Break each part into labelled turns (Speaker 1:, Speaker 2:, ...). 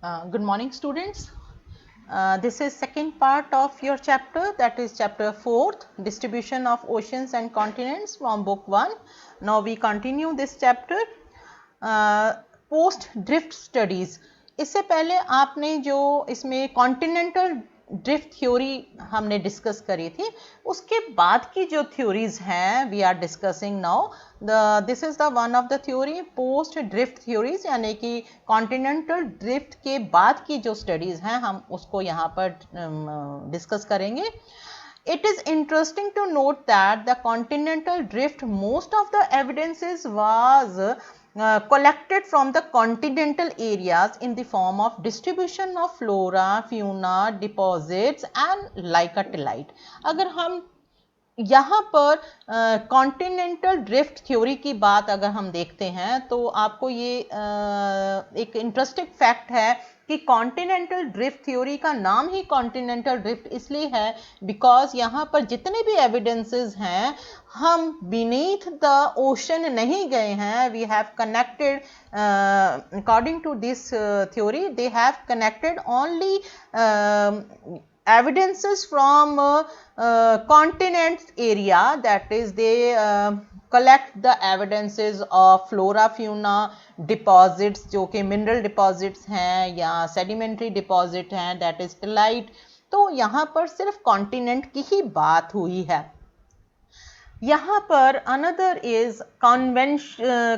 Speaker 1: Good morning, students. This is second part of your chapter, that is chapter 4th, distribution of oceans and continents from book 1. Now we continue this chapter, post drift studies. इससे पहले आपने जो इसमें continental drift theory हमने discuss करी थी, उसके बाद की जो थ्योरीज हैं we are discussing now. This is the one of the theory post drift theories, यानी कि कॉन्टिनेंटल ड्रिफ्ट के बाद की जो स्टडीज हैं हम उसको यहाँ पर डिस्कस करेंगे. It is interesting to note that the continental drift, most of the evidences was collected from the continental areas in the form of distribution of flora, fauna, deposits and lycatellite. अगर हम यहाँ पर continental drift theory की बात अगर हम देखते हैं तो आपको ये एक इंटरेस्टिंग फैक्ट है कि कॉन्टिनेंटल ड्रिफ्ट थ्योरी का नाम ही कॉन्टिनेंटल ड्रिफ्ट इसलिए है बिकॉज यहाँ पर जितने भी एविडेंसेस हैं हम बीनीथ द ओशन नहीं गए हैं. We have connected according to this theory they have connected only evidences from continent area, that is they collect the evidences of flora fauna deposits जो कि mineral deposits हैं या sedimentary deposit हैं, that is stellite. तो यहाँ पर सिर्फ continent की ही बात हुई है. यहाँ पर another is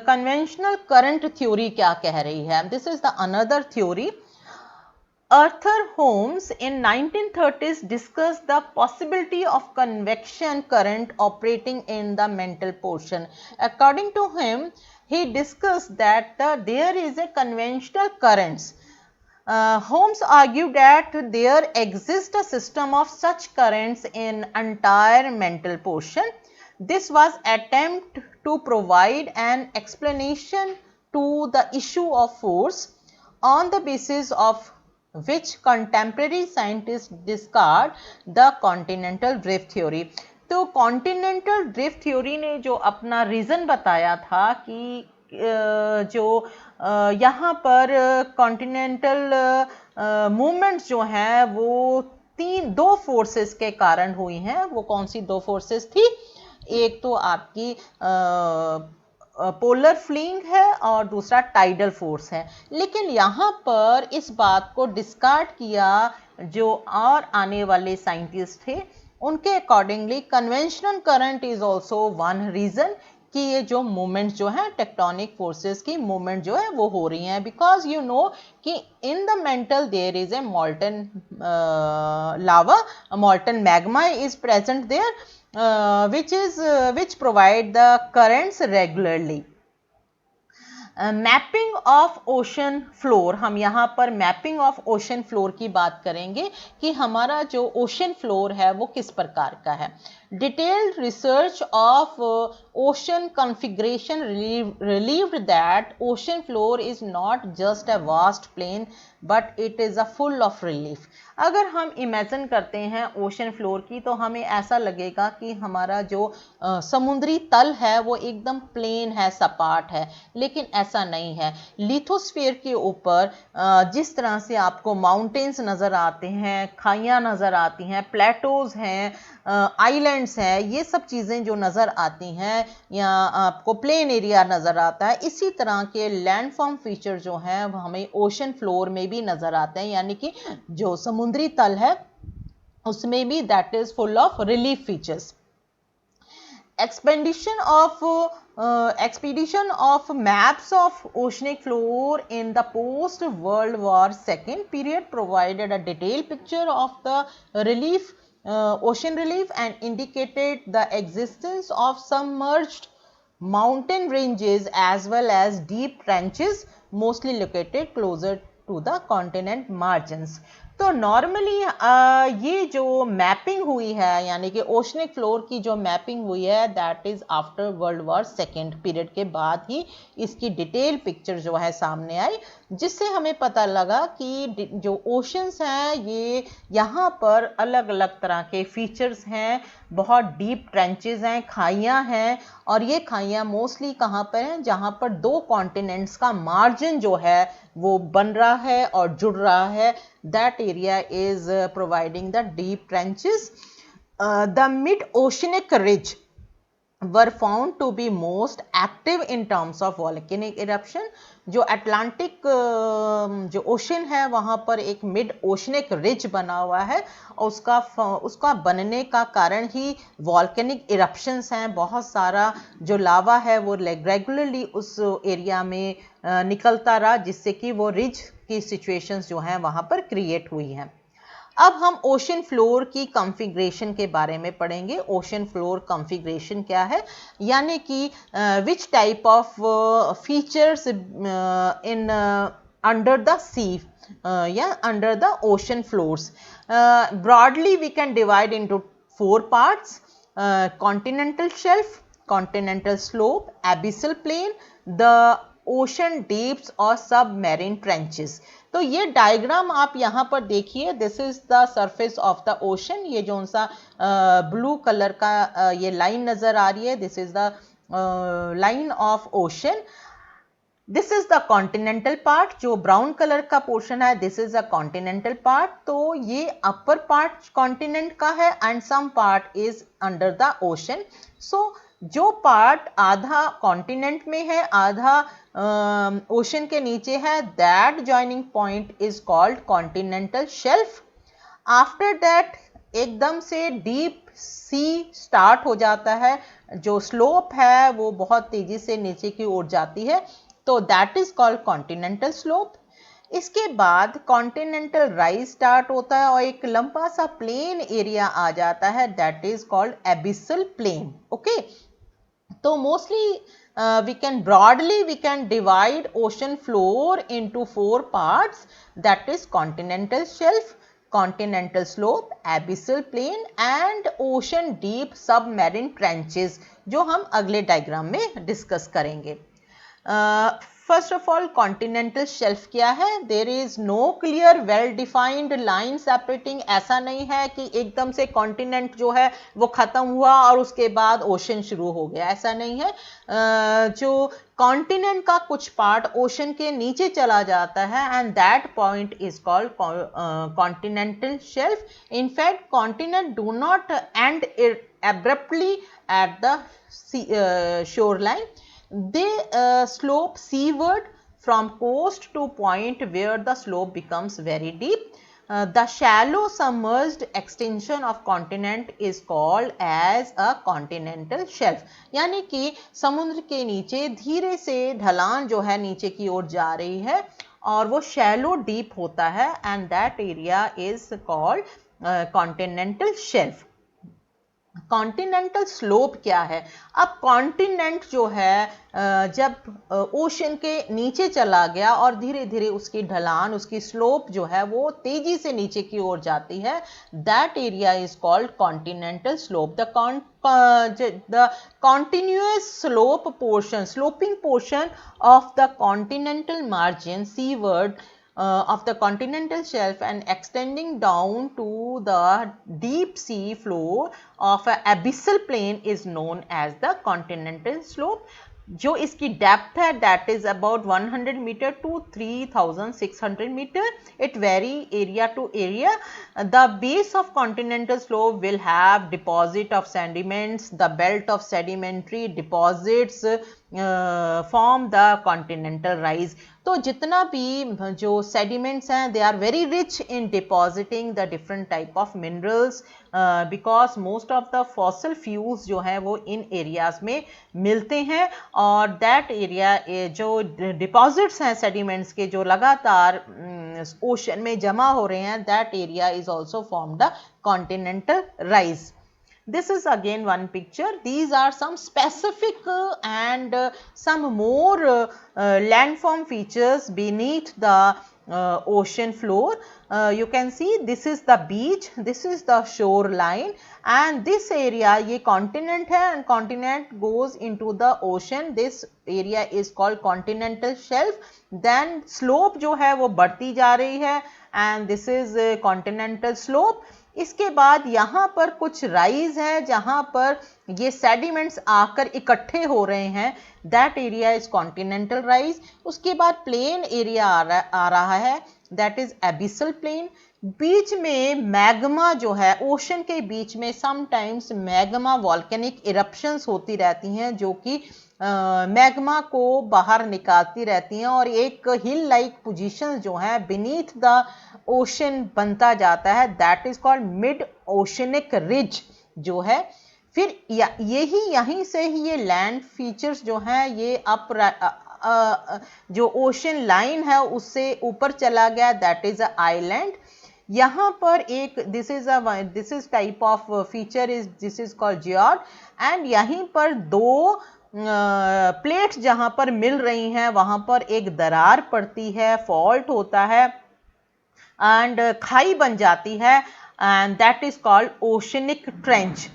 Speaker 1: conventional current theory क्या कह रही है. This is the another theory. Arthur Holmes in 1930s discussed the possibility of convection current operating in the mantle portion. According to him, he discussed that there is a conventional currents. Holmes argued that there exists a system of such currents in entire mantle portion. This was attempt to provide an explanation to the issue of force on the basis of which contemporary scientists discard the continental drift theory. तो continental drift theory ने जो अपना reason बताया था कि जो यहाँ पर कॉन्टिनेंटल मूवमेंट्स जो हैं वो दो फोर्सेस के कारण हुई हैं. वो कौन सी दो फोर्सेस थी? एक तो आपकी पोलर फ्लिंग है और दूसरा टाइडल फोर्स है. लेकिन यहाँ पर इस बात को डिस्कार्ड किया जो और आने वाले साइंटिस्ट थे. उनके accordingly conventional current is also one reason कि ये जो मूवमेंट जो है टेक्टोनिक फोर्सेस की मूवमेंट जो है वो हो रही हैं. बिकॉज यू नो कि in the mantle there is a molten lava, molten magma is present there which provide the currents regularly. Mapping of ocean floor, हम यहाँ पर मैपिंग ऑफ ओशन फ्लोर की बात करेंगे कि हमारा जो ओशन फ्लोर है वो किस प्रकार का है. Detailed research of ocean configuration revealed that ocean floor is not just a vast plain but it is a full of relief. अगर हम इमेजिन करते हैं ओशन फ्लोर की तो हमें ऐसा लगेगा कि हमारा जो समुद्री तल है वो एकदम प्लेन है, सपाट है. लेकिन ऐसा नहीं है. लिथोस्फीयर के ऊपर जिस तरह से आपको माउंटेन्स नज़र आते हैं, खाइयाँ नज़र आती हैं, प्लेटोज हैं, आइलैंड्स हैं, ये सब चीज़ें जो नज़र आती हैं या आपको प्लेन एरिया नज़र आता है, इसी तरह के लैंडफॉर्म फीचर जो हैं वो हमें ओशन फ्लोर में भी नज़र आते हैं. यानी कि जो समुद्री तल है उसमें भी that is full of relief features. Expedition of maps of oceanic floor in the post World War II period provided a detailed picture of the relief, ocean relief, and indicated the existence of submerged mountain ranges as well as deep trenches mostly located closer to the continent margins. तो normally ये जो mapping हुई है यानी कि oceanic floor की जो mapping हुई है that is after world war second period के बाद ही इसकी डिटेल पिक्चर जो है सामने आई, जिससे हमें पता लगा कि जो ओशंस हैं ये यहाँ पर अलग अलग तरह के फीचर्स हैं बहुत डीप ट्रेंचेस हैं, खाइयां हैं, और ये खाइयां मोस्टली कहाँ पर हैं, जहाँ पर दो कॉन्टिनेंट्स का मार्जिन जो है वो बन रहा है और जुड़ रहा है, that area is providing the deep trenches. The mid oceanic ridge were found to be most active in terms of volcanic eruption. जो अटलांटिक जो ओशन है वहाँ पर एक मिड ओशनिक रिज बना हुआ है, और उसका बनने का कारण ही वॉल्केनिक इरप्शंस हैं. बहुत सारा जो लावा है वो रेगुलरली उस एरिया में निकलता रहा, जिससे कि वो रिज की सिचुएशंस जो हैं वहाँ पर क्रिएट हुई हैं. अब हम ओशन फ्लोर की कॉन्फ़िगरेशन के बारे में पढ़ेंगे. ओशन फ्लोर कॉन्फ़िगरेशन क्या है, यानी कि which type of features in under the sea या under the ocean floors. Broadly we can divide into 4 parts: continental shelf, continental slope, abyssal plain, the ocean deeps और सबमरीन ट्रेंचेस. तो ये diagram आप यहाँ पर देखिए. This is the surface of the ocean. ये जो सा ब्लू कलर का ये लाइन नजर आ रही है, this is the line of ocean. This is the continental part. जो ब्राउन कलर का पोर्शन है, this is the continental part. तो ये अपर पार्ट कॉन्टिनेंट का है and some part is under the ocean. So जो पार्ट आधा continent में है, आधा ओशन के नीचे है, that joining point is called continental shelf. After that एकदम से डीप सी स्टार्ट हो जाता है. जो स्लोप है वो बहुत तेजी से नीचे की ओर जाती है, तो that is called continental slope. इसके बाद कॉन्टिनेंटल राइज स्टार्ट होता है और एक लंबा सा प्लेन एरिया आ जाता है, that is called abyssal plain. Okay, तो mostly we can divide ocean floor into 4 parts, that is continental shelf, continental slope, abyssal plain and ocean deep submarine trenches, जो हम अगले डायग्राम में डिस्कस करेंगे. First of all, continental shelf क्या है? There is no clear well defined line separating. ऐसा नहीं है कि एकदम से कॉन्टिनेंट जो है वो खत्म हुआ और उसके बाद ओशन शुरू हो गया, ऐसा नहीं है. जो कॉन्टिनेंट का कुछ पार्ट ओशन के नीचे चला जाता है and that point is called continental shelf. In fact continent do not and abruptly at the shoreline. They slope seaward from coast to point where the slope becomes very deep. The shallow submerged extension of continent is called as a continental shelf. यानी कि समुद्र के नीचे धीरे से ढलान जो है नीचे की ओर जा रही है और वो शैलो डीप होता है and that area is called continental shelf. Continental slope क्या है? अब कॉन्टिनेंट जो है जब ओशन के नीचे चला गया और धीरे धीरे उसकी ढलान, उसकी स्लोप जो है वो तेजी से नीचे की ओर जाती है, that area is called continental slope. The continuous slope portion, sloping portion of the continental margin seaward of the continental shelf and extending down to the deep sea floor of an abyssal plain is known as the continental slope. जो इसकी depth है that is about 100 meter to 3600 meter. It very area to area. The base of continental slope will have deposit of sediments. The belt of sedimentary deposits form the continental rise. तो जितना भी जो sediments हैं they are very rich in depositing the different type of minerals because most of the fossil fuels जो हैं वो इन areas में मिलते हैं और दैट एरिया जो डिपॉजिट्स हैं सेडिमेंट्स के जो लगातार ओशन में जमा हो रहे हैं, that area is also form the continental rise. This is again one picture. These are some specific and some more landform features beneath the ocean floor. You can see this is the beach, this is the shoreline and this area ये continent है and continent goes into the ocean. This area is called continental shelf. Then slope जो है वो बढ़ती जा रही है and this is continental slope. इसके बाद यहाँ पर कुछ राइज है जहाँ पर ये सेडिमेंट्स आकर इकट्ठे हो रहे हैं, that area is continental rise. उसके बाद प्लेन एरिया आ रहा है, दैट इज एबिसल प्लेन। बीच में मैग्मा जो है, ओशन के बीच में समटाइम्स मैग्मा वॉल्केनिक इरप्शंस होती रहती हैं जो कि मैग्मा को बाहर निकालती रहती हैं और एक हिल लाइक पोजीशन जो है बीनीथ द ओशन बनता जाता है, that is called mid oceanic ridge जो है। फिर यहीं से ही ये लैंड फीचर्स जो हैं ये जो ओशन लाइन है उससे ऊपर चला गया, दैट इज अ आइलैंड। यहाँ पर एक this is type of feature is this is called geode, and यहीं पर दो प्लेट्स जहां पर मिल रही हैं वहां पर एक दरार पड़ती है, फॉल्ट होता है एंड खाई बन जाती है, and that is called oceanic trench.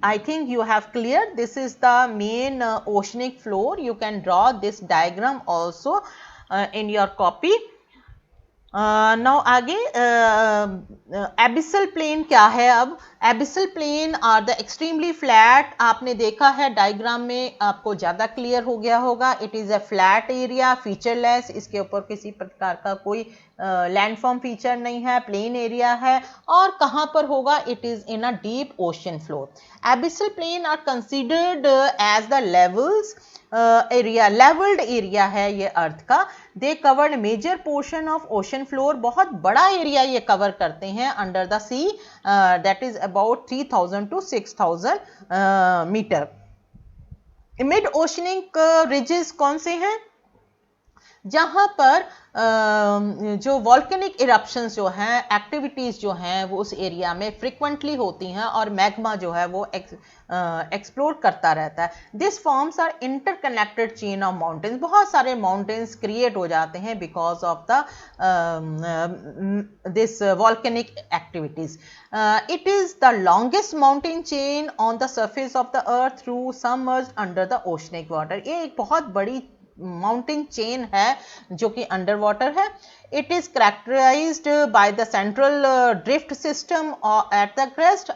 Speaker 1: I think you have cleared. This is the main oceanic floor. You can draw this diagram also in your copy. Now आगे एबिसल प्लेन क्या है। अब abyssal plain are the extremely flat, आपने देखा है diagram में, आपको ज़्यादा क्लियर हो गया होगा। It is a flat area, featureless, इसके ऊपर किसी प्रकार का कोई लैंडफॉर्म फीचर नहीं है, प्लेन एरिया है। और कहाँ पर होगा, it is in a deep ocean floor. Abyssal plain are considered as the levels area, levelled area है ये अर्थ का। They covered major portion of ocean floor, बहुत बड़ा एरिया ये कवर करते हैं under the sea, that is about 3000 to 6000 meter. Mid oceanic ridges कौन से हैं, जहां पर जो वॉल्केनिक इरप्शंस जो हैं, एक्टिविटीज जो हैं वो उस एरिया में फ्रिक्वेंटली होती हैं और मैग्मा जो है वो एक्सप्लोर करता रहता है। This forms are interconnected chain of mountains, बहुत सारे माउंटेन्स क्रिएट हो जाते हैं because of the this volcanic activities. It is the longest mountain chain on the surface of the earth through submerged under the oceanic water. ये एक बहुत बड़ी mountain chain है जो कि अंडर वाटर है। It is characterized by the central drift system at the crest,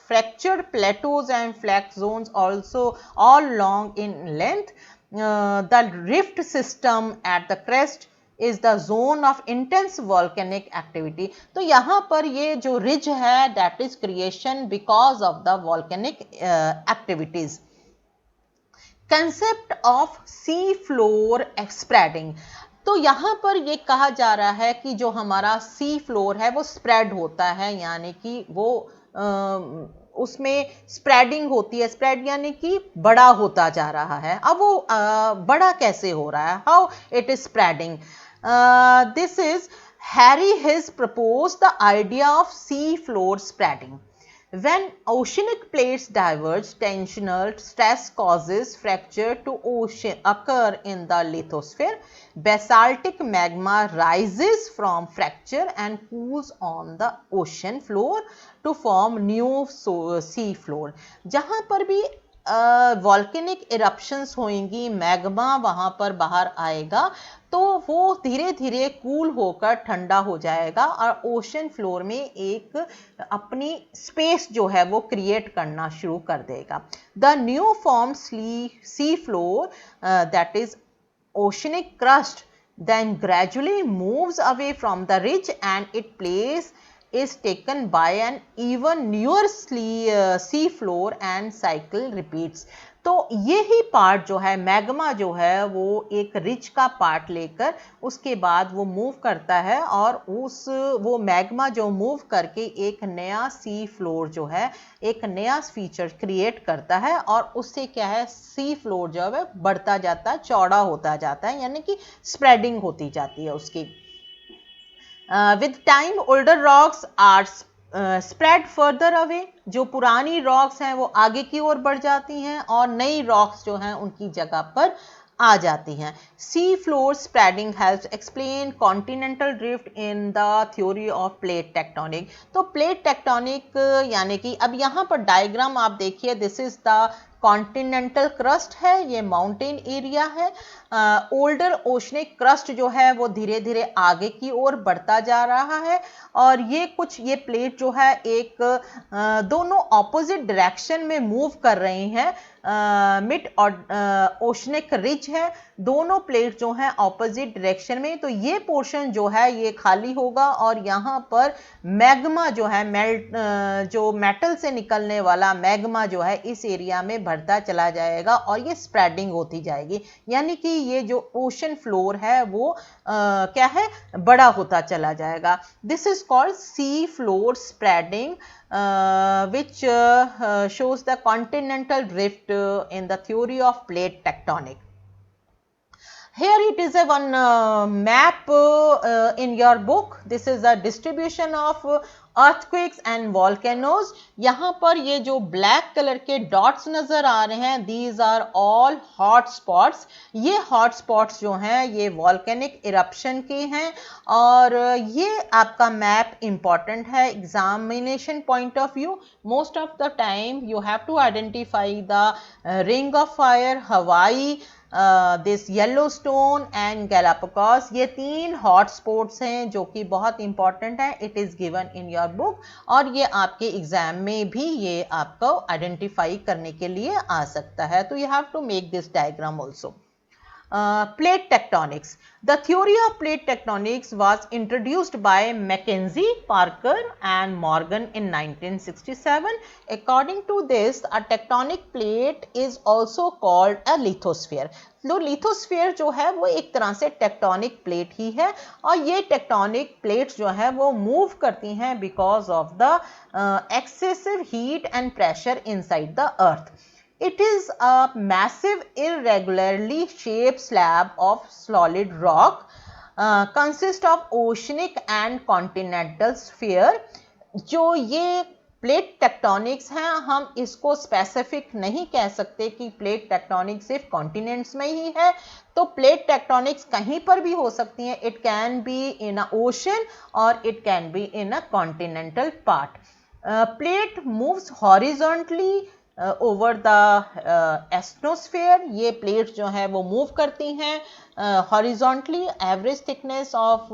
Speaker 1: fractured plateaus and flat Jones also all long in length. The drift system at the crest is the zone of intense volcanic activity। तो यहाँ पर ये जो ridge है that is creation because of the volcanic activities। Concept of sea floor spreading, तो यहाँ पर ये कहा जा रहा है कि जो हमारा सी फ्लोर है वो स्प्रेड होता है, यानी कि वो उसमें स्प्रेडिंग होती है। स्प्रेड यानी कि बड़ा होता जा रहा है। अब वो बड़ा कैसे हो रहा है, how it is spreading, this is Harry has proposed the idea of sea floor spreading. When oceanic plates diverge, tensional stress causes fracture to occur in the lithosphere. Basaltic magma rises from fracture and cools on the ocean floor to form new sea floor. जहाँ पर भी volcanic eruptions होंगी, magma वहाँ पर बाहर आएगा तो वो धीरे धीरे कूल होकर ठंडा हो जाएगा और ओशन फ्लोर में एक अपनी स्पेस जो है वो क्रिएट करना शुरू कर देगा। The new form sea floor that is oceanic crust then gradually moves away from the ridge and its place is taken by an even newer sea floor and cycle repeats। तो यही part जो है magma जो है वो एक ridge का part लेकर उसके बाद वो मूव करता है और वो मैग्मा जो मूव करके एक नया सी फ्लोर जो है एक नया फीचर क्रिएट करता है और उससे क्या है सी फ्लोर जो है बढ़ता जाता है, चौड़ा होता जाता है, यानी कि स्प्रेडिंग होती जाती है उसकी। With time older rocks are spread further away, जो पुरानी रॉक्स हैं वो आगे की ओर बढ़ जाती हैं और नई रॉक्स जो हैं उनकी जगह पर आ जाती हैं। Sea floor spreading helps explain continental drift in the theory of plate tectonic. तो प्लेट टेक्टोनिक यानी कि अब यहाँ पर डायग्राम आप देखिए, this is the continental crust है, ये माउंटेन एरिया है। ओल्डर ओशनिक क्रस्ट जो है वो धीरे धीरे आगे की ओर बढ़ता जा रहा है और ये प्लेट जो है एक दोनों ऑपोजिट डायरेक्शन में मूव कर रही हैं। मिड और ओशनिक रिज है, दोनों प्लेट जो है ऑपोजिट डायरेक्शन में। तो ये पोर्शन जो है ये खाली होगा और यहाँ पर मैग्मा जो है जो मेटल से निकलने वाला मैग्मा जो है इस एरिया में बढ़ता चला जाएगा और ये स्प्रेडिंग होती जाएगी, यानी कि ये जो ओशन फ्लोर है वो क्या है, बड़ा होता चला जाएगा। This is called sea floor spreading which shows the continental drift in the theory of plate tectonic. Here it is a one map in your book. This is a distribution of earthquakes and volcanoes. यहाँ पर ये जो black colour के dots नजर आ रहे हैं, these are all hot spots. ये hot spots जो हैं ये volcanic eruption के हैं और ये आपका map important है examination point of view. Most of the time you have to identify the ring of fire, Hawaii, this Yellowstone and Galapagos. ये 3 हॉट स्पॉट्स हैं जो कि बहुत इंपॉर्टेंट है। It is given in your book और ये आपके एग्जाम में भी ये आपको आइडेंटिफाई करने के लिए आ सकता है। तो you have to make this diagram also. Plate tectonics. The theory of plate tectonics was introduced by Mackenzie, Parker and Morgan in 1967. According to this, a tectonic plate is also called a lithosphere. तो lithosphere जो है वो एक तरह से tectonic plate ही है और ये टेक्टोनिक प्लेट्स जो है वो मूव करती हैं because of the excessive heat and pressure inside the earth. It is a massive irregularly shaped slab of solid rock consist of oceanic and continental sphere. जो ये प्लेट टेक्टोनिक्स हैं हम इसको स्पेसिफिक नहीं कह सकते कि प्लेट टेक्टोनिक्स सिर्फ कॉन्टिनेंट्स में ही है। तो प्लेट टेक्टोनिक्स कहीं पर भी हो सकती हैं। It can be in a ocean और it can be in a continental part. Plate moves horizontally over the asthenosphere. ये प्लेट्स जो है वो मूव करती हैं horizontally. Average thickness of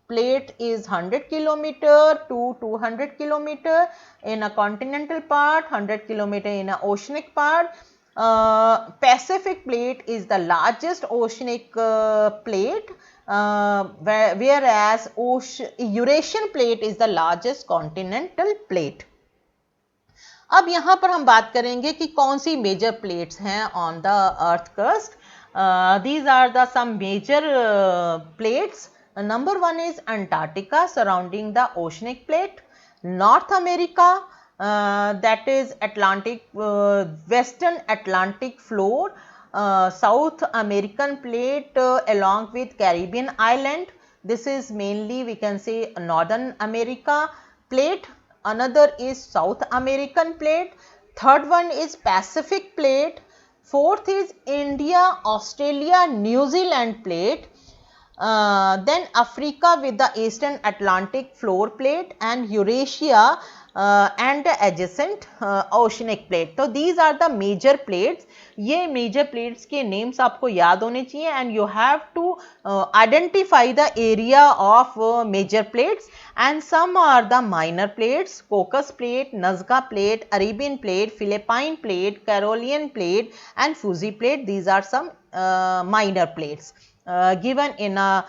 Speaker 1: plate is 100 kilometer to 200 kilometer in a continental part, 100 kilometer in a oceanic part. Pacific plate is the largest oceanic plate, whereas Eurasian plate is the largest continental plate. अब यहाँ पर हम बात करेंगे कि कौन सी major plates हैं on the earth crust. These are the some major plates. Number 1 is Antarctica surrounding the oceanic plate. North America, that is Atlantic, Western Atlantic floor. South American plate along with Caribbean island. This is mainly we can say Northern America plate. Another is South American plate. Third one is Pacific plate. Fourth is India, Australia, New Zealand plate. Then Africa with the Eastern Atlantic floor plate and Eurasia and the adjacent oceanic plate. So these are the major plates. ये major plates के names आपको याद होने चाहिए and you have to identify the area of major plates and some are the minor plates. Cocos plate, Nazca plate, Arabian plate, Philippine plate, Carolean plate and Fuji plate. These are some minor plates. Given in a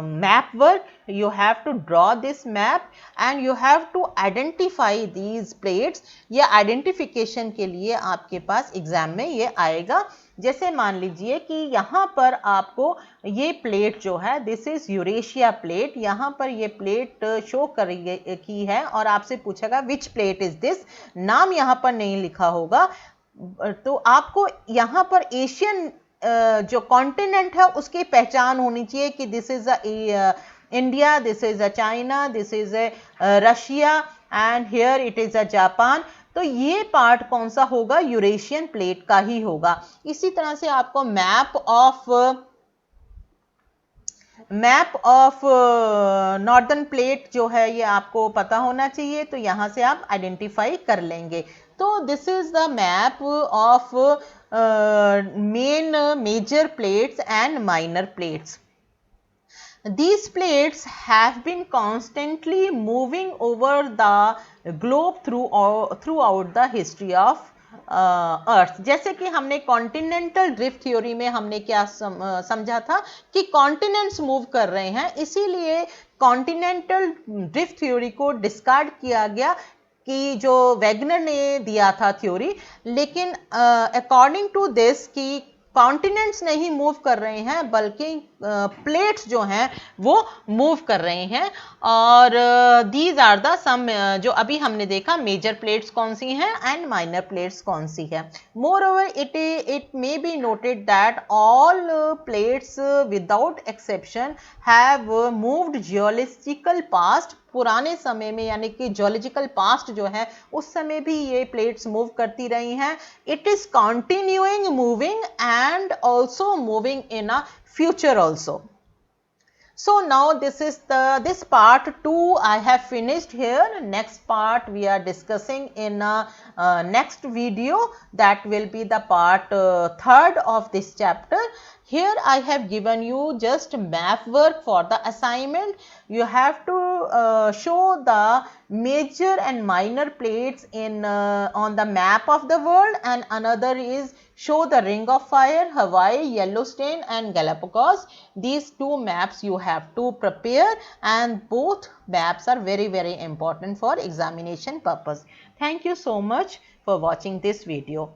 Speaker 1: map work, you have to draw this map and you have to identify these plates. ये identification के लिए आपके पास exam में ये आएगा. जैसे मान लीजिए कि यहाँ पर आपको ये प्लेट जो है दिस इज यूरेशिया प्लेट. यहाँ पर ये प्लेट शो की है और आपसे पूछेगा विच प्लेट इज दिस. नाम यहाँ पर नहीं लिखा होगा तो आपको यहाँ पर एशियन जो कॉन्टिनेंट है उसकी पहचान होनी चाहिए कि this is India, this is a China, this is Russia and here it is a Japan. तो ये पार्ट कौन सा होगा, यूरेशियन प्लेट का ही होगा. इसी तरह से आपको मैप ऑफ नॉर्दर्न प्लेट जो है ये आपको पता होना चाहिए. तो यहां से आप आइडेंटिफाई कर लेंगे. तो this is the map of main major plates and minor plates. These plates have been constantly moving over the globe throughout the history of अर्थ. जैसे कि हमने कॉन्टिनेंटल ड्रिफ्ट थ्योरी में हमने क्या समझा था कि कॉन्टिनेंट्स मूव कर रहे हैं, इसीलिए कॉन्टिनेंटल ड्रिफ्ट थ्योरी को डिस्कार्ड किया गया कि जो वैगनर ने दिया था थ्योरी. लेकिन अकॉर्डिंग टू दिस कि कॉन्टिनेंट्स नहीं मूव कर रहे हैं बल्कि प्लेट्स जो हैं वो मूव कर रहे हैं. और दीज आर द सम जो अभी हमने देखा मेजर प्लेट्स कौन सी हैं एंड माइनर प्लेट्स कौन सी है. More over it may be noted that all plates without exception have moved geological past. पुराने समय में यानी कि जियोलॉजिकल पास्ट जो है उस समय भी ये प्लेट्स मूव करती रही हैं. It is continuing moving and also moving in a future also. So now this part 2 I have finished here. Next part we are discussing in next video, that will be the part 3rd of this chapter. Here I have given you just map work for the assignment. You have to show the major and minor plates in on the map of the world, and another is show the Ring of Fire, Hawaii, Yellowstone and Galapagos. These two maps you have to prepare, and both maps are very important for examination purpose. Thank you so much for watching this video.